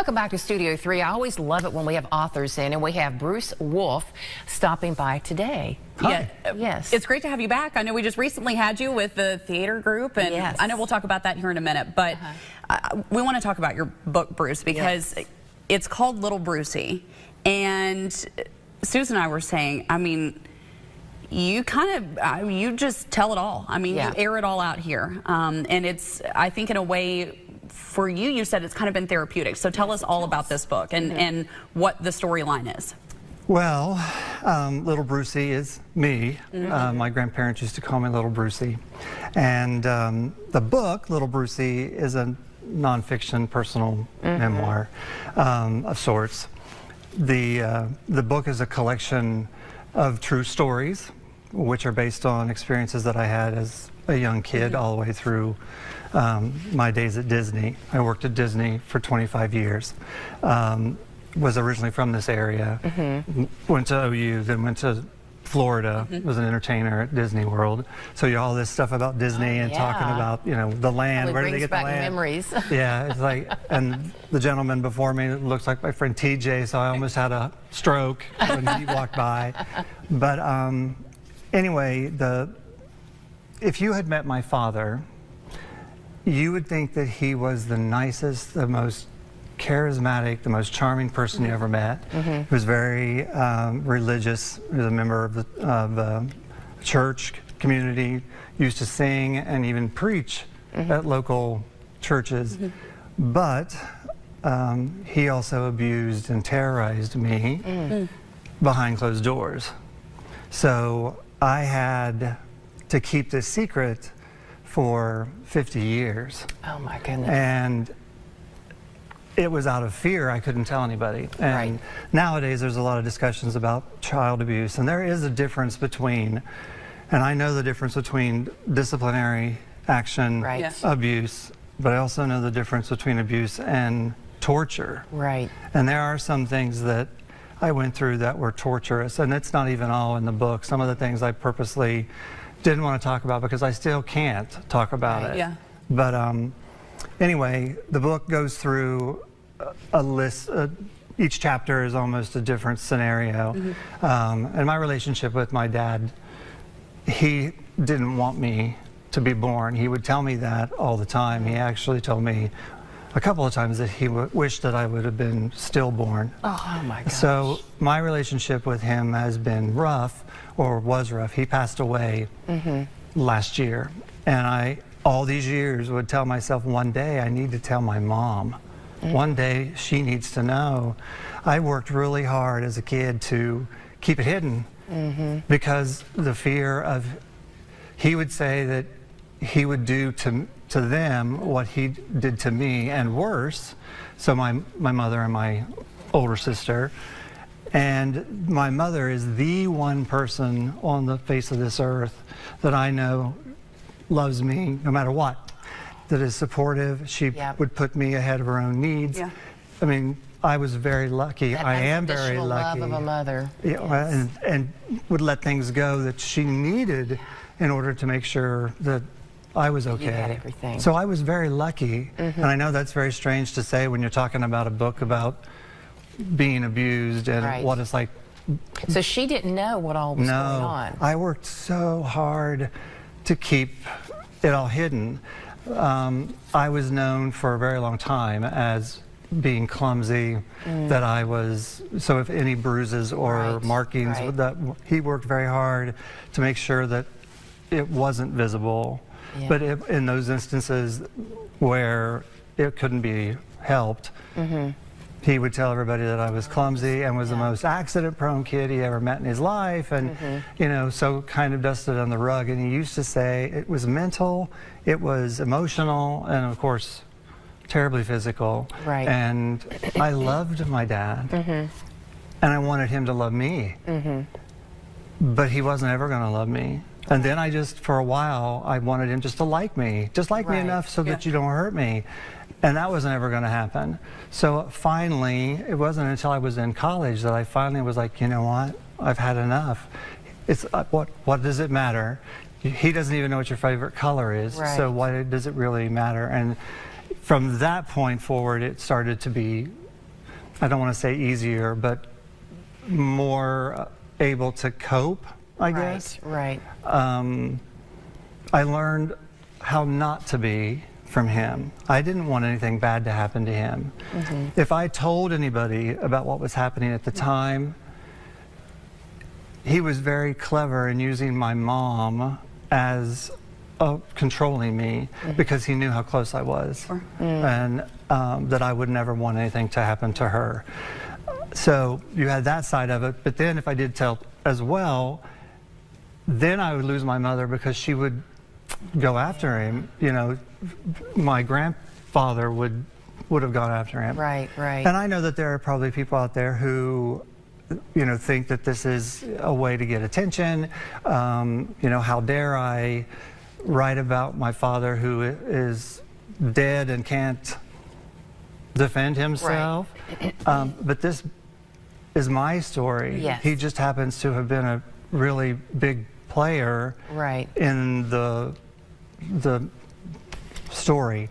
Welcome back to Studio 3. I always love it when we have authors in, and we have Bruce Wolfe stopping by today. Hi. Yeah, yes. It's great to have you back. I know we just recently had you with the theater group, and yes. I know we'll talk about that here in a minute, but we want to talk about your book, Bruce, because it's called Little Brucie, and Susan and I were saying, I mean, you kind of, you just tell it all. I mean, you air it all out here, and it's, I think in a way, for you, you said it's kind of been therapeutic. So tell us all about this book and what the storyline is. Well, Little Brucie is me. My grandparents used to call me Little Brucie. And the book, Little Brucie, is a nonfiction personal memoir of sorts. The book is a collection of true stories, which are based on experiences that I had as a young kid all the way through my days at Disney. I worked at Disney for 25 years. Was originally from this area, went to OU, then went to Florida, was an entertainer at Disney World. So all this stuff about Disney and talking about, you know, the land, where did they get the land? Memories. Yeah, it's like, and the gentleman before me looks like my friend TJ, so I almost had a stroke when he walked by. But anyway, if you had met my father, you would think that he was the nicest, the most charismatic, the most charming person you ever met. He was very religious. He was a member of the church community, used to sing and even preach at local churches. But he also abused and terrorized me behind closed doors. So I had to keep this secret for 50 years. Oh my goodness. And it was out of fear. I couldn't tell anybody. And nowadays there's a lot of discussions about child abuse, and there is a difference between, and I know the difference between disciplinary action, abuse, but I also know the difference between abuse and torture. And there are some things that I went through that were torturous, and it's not even all in the book. Some of the things I purposely didn't want to talk about because I still can't talk about it. But anyway, the book goes through a list. Each chapter is almost a different scenario. And my relationship with my dad, he didn't want me to be born. He would tell me that all the time. He actually told me a couple of times that he wished that I would have been stillborn. Oh my gosh. So my relationship with him has been rough, or was rough. He passed away last year, and I all these years would tell myself, one day I need to tell my mom. One day she needs to know. I worked really hard as a kid to keep it hidden because the fear of, he would say that he would do to them what he did to me and worse. So my mother and my older sister. And my mother is the one person on the face of this earth that I know loves me no matter what, that is supportive. She would put me ahead of her own needs. I mean, I was very lucky. That I am very lucky. love of a mother. And would let things go that she needed in order to make sure that I was okay. You had everything. So I was very lucky. And I know that's very strange to say when you're talking about a book about being abused and what it's like. So she didn't know what all was going on. I worked so hard to keep it all hidden. I was known for a very long time as being clumsy, that I was, so if any bruises or markings, that he worked very hard to make sure that it wasn't visible. But in those instances where it couldn't be helped, he would tell everybody that I was clumsy and was the most accident-prone kid he ever met in his life, and you know, so kind of dusted on the rug. And he used to say it was mental, it was emotional, and of course, terribly physical. And I loved my dad, and I wanted him to love me, but he wasn't ever going to love me. And then I just, for a while, I wanted him just to like me, just like me enough so that you don't hurt me. And that wasn't ever going to happen. So finally, it wasn't until I was in college that I finally was like, you know what? I've had enough. It's what does it matter? He doesn't even know what your favorite color is. So why does it really matter? And from that point forward, it started to be I don't want to say easier, but more able to cope, I guess. Right. I learned how not to be from him. I didn't want anything bad to happen to him. If I told anybody about what was happening at the time, he was very clever in using my mom as controlling me because he knew how close I was and that I would never want anything to happen to her. So you had that side of it, but then if I did tell as well, then I would lose my mother because she would go after him. You know, my grandfather would have gone after him. Right. And I know that there are probably people out there who, you know, think that this is a way to get attention. You know, how dare I write about my father who is dead and can't defend himself? But this is my story. Yes. He just happens to have been a really big player in the story.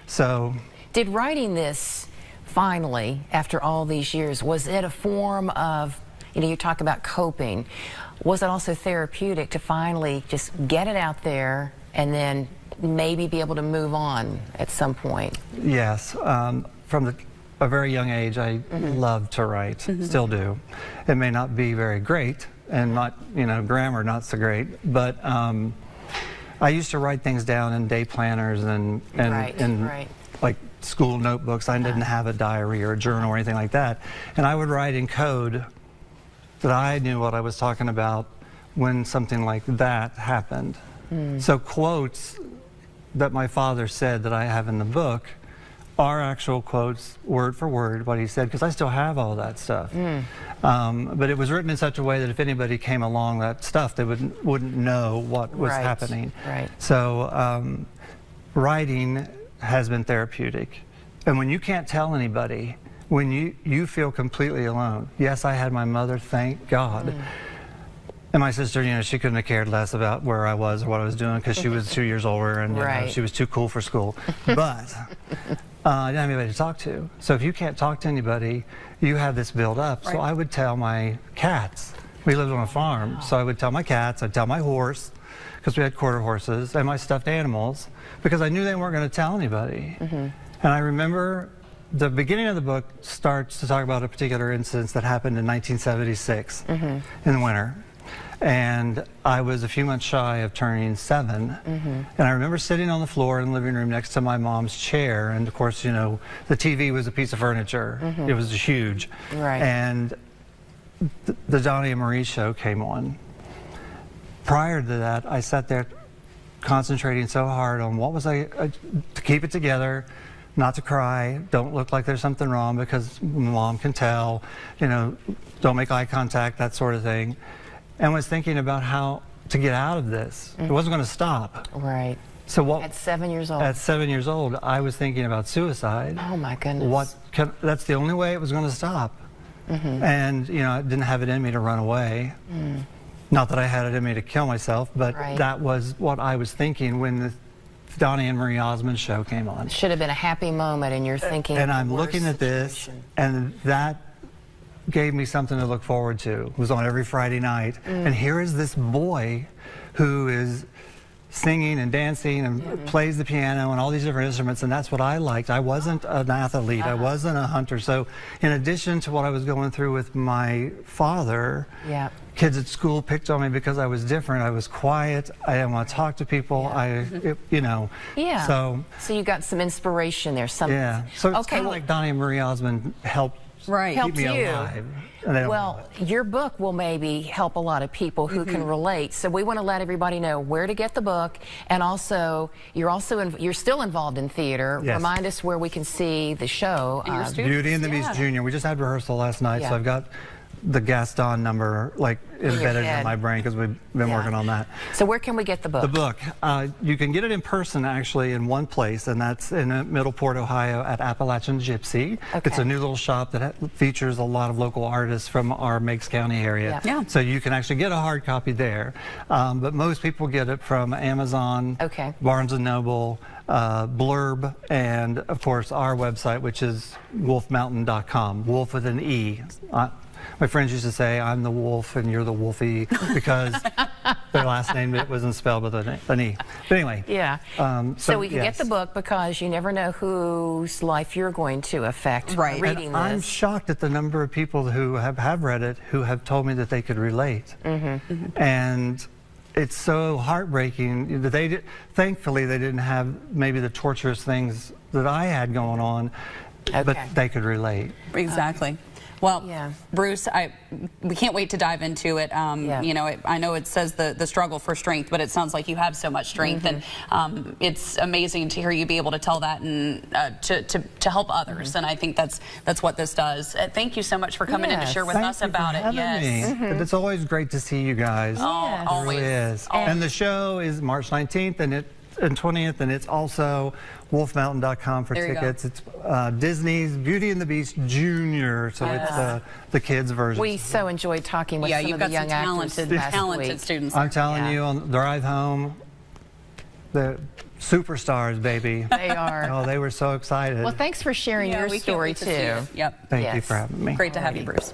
So did writing this finally, after all these years, was it a form of, you know, you talk about coping, was it also therapeutic to finally just get it out there and then maybe be able to move on at some point? Yes. From a very young age, I loved to write, still do. It may not be very great, and not, you know, grammar not so great, but I used to write things down in day planners and like school notebooks. I didn't have a diary or a journal or anything like that. And I would write in code that I knew what I was talking about when something like that happened. So quotes that my father said that I have in the book are actual quotes, word for word, what he said, because I still have all that stuff. But it was written in such a way that if anybody came along that stuff, they wouldn't know what was happening. So writing has been therapeutic. And when you can't tell anybody, when you feel completely alone. Yes, I had my mother, thank God. And my sister, you know, she couldn't have cared less about where I was or what I was doing because she was 2 years older and you know, she was too cool for school. But I didn't have anybody to talk to. So if you can't talk to anybody, you have this build up. So I would tell my cats. We lived on a farm, so I would tell my cats, I'd tell my horse, because we had quarter horses, and my stuffed animals, because I knew they weren't going to tell anybody. And I remember the beginning of the book starts to talk about a particular incident that happened in 1976 in the winter. And I was a few months shy of turning 7. And I remember sitting on the floor in the living room next to my mom's chair. And of course, you know, the TV was a piece of furniture. It was huge. And the Donnie and Marie show came on. Prior to that, I sat there concentrating so hard on what was I to keep it together, not to cry, don't look like there's something wrong because mom can tell, you know, don't make eye contact, that sort of thing. And was thinking about how to get out of this. It wasn't going to stop. So what? At 7 years old. At 7 years old, I was thinking about suicide. Oh my goodness. That's the only way it was going to stop. And you know, I didn't have it in me to run away. Not that I had it in me to kill myself, but that was what I was thinking when the Donnie and Marie Osmond show came on. Should have been a happy moment, and you're thinking. And I'm looking at this, and that gave me something to look forward to. It was on every Friday night. And here is this boy who is singing and dancing and plays the piano and all these different instruments, and that's what I liked. I wasn't an athlete. I wasn't a hunter. So in addition to what I was going through with my father, kids at school picked on me because I was different. I was quiet. I didn't want to talk to people. You know. So you got some inspiration there. So it's kind of like Donnie and Marie Osmond helped keep me alive. Well, your book will maybe help a lot of people who can relate. So we want to let everybody know where to get the book, and also you're still involved in theater. Remind us where we can see the show. Beauty and the Beast Jr. We just had rehearsal last night, so I've got the Gaston number like embedded in head. my brain because we've been Yeah. working on that. So where can we get the book? The book, you can get it in person actually in one place, and that's in Middleport, Ohio at Appalachian Gypsy. Okay. It's a new little shop that features a lot of local artists from our Meigs County area. Yeah. So you can actually get a hard copy there. But most people get it from Amazon, Okay. Barnes & Noble, Blurb, and of course our website, which is wolfmountain.com, Wolf with an E. My friends used to say, I'm the wolf and you're the wolfie, because their last name wasn't spelled with an E. But anyway. Yeah. So we can get yes. the book because you never know whose life you're going to affect Right. reading And I'm this. shocked at the number of people who have read it who have told me that they could relate. And it's so heartbreaking that thankfully they didn't have maybe the torturous things that I had going on, but Okay. they could relate. Exactly. Well, Yeah. Bruce, we can't wait to dive into it. Yeah. You know, I know it says the struggle for strength, but it sounds like you have so much strength, and it's amazing to hear you be able to tell that and to help others. And I think that's what this does. Thank you so much for coming in to Yes. share with Thank us you for about it. having Yes. me. It's always great to see you guys. Oh, Yes. It always. really is. Always. And the show is March 19th and 20th, and it's also wolfmountain.com for There you go. tickets. It's Disney's Beauty and the Beast Junior, so it's the kids version. We so enjoyed talking with Yeah, some you've of the got young some actors last talented week. students. I'm telling Yeah. you, on the drive home, the superstars, baby. They are. Oh, they were so excited. Well, thanks for sharing Yeah, your we can't story wait to see too. it. Yep. Thank you Yes. for having me. Great to have you, Bruce.